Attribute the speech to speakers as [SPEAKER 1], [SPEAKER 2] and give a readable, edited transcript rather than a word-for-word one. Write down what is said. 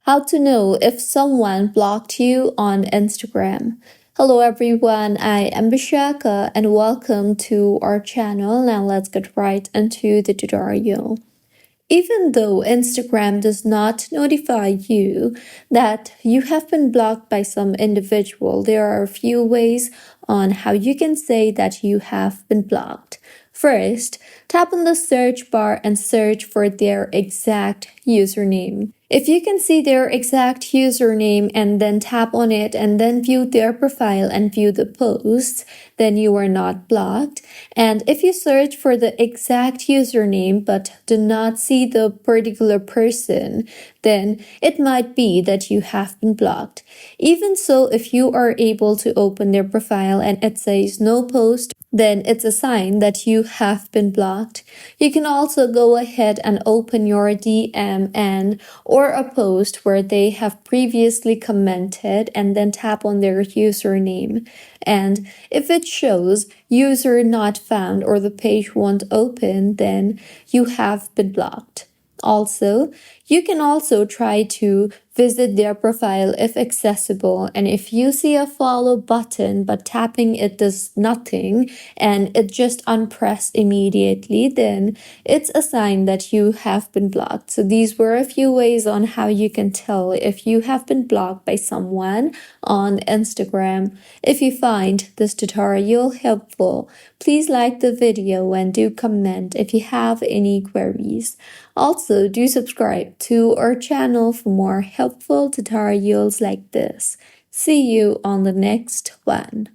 [SPEAKER 1] How to know if someone blocked you on Instagram. Hello everyone, I am Bishaka and welcome to our channel. Now let's get right into the tutorial. Even though Instagram does not notify you that you have been blocked by some individual, there are a few ways on how you can say that you have been blocked. First, tap on the search bar and search for their exact username. If you can see their exact username and then tap on it and then view their profile and view the posts, then you are not blocked. And if you search for the exact username but do not see the particular person, then it might be that you have been blocked. Even so, if you are able to open their profile and it says no post, then it's a sign that you have been blocked. You can also go ahead and open your DM or a post where they have previously commented and then tap on their username. And if it shows user not found or the page won't open, then you have been blocked. Also, you can also try to visit their profile if accessible, and if you see a follow button but tapping it does nothing and it just unpressed immediately, then it's a sign that you have been blocked. So these were a few ways on how you can tell if you have been blocked by someone on Instagram. If you find this tutorial helpful, please like the video and do comment if you have any queries. Also, do subscribe to our channel for more helpful tutorials like this. See you on the next one.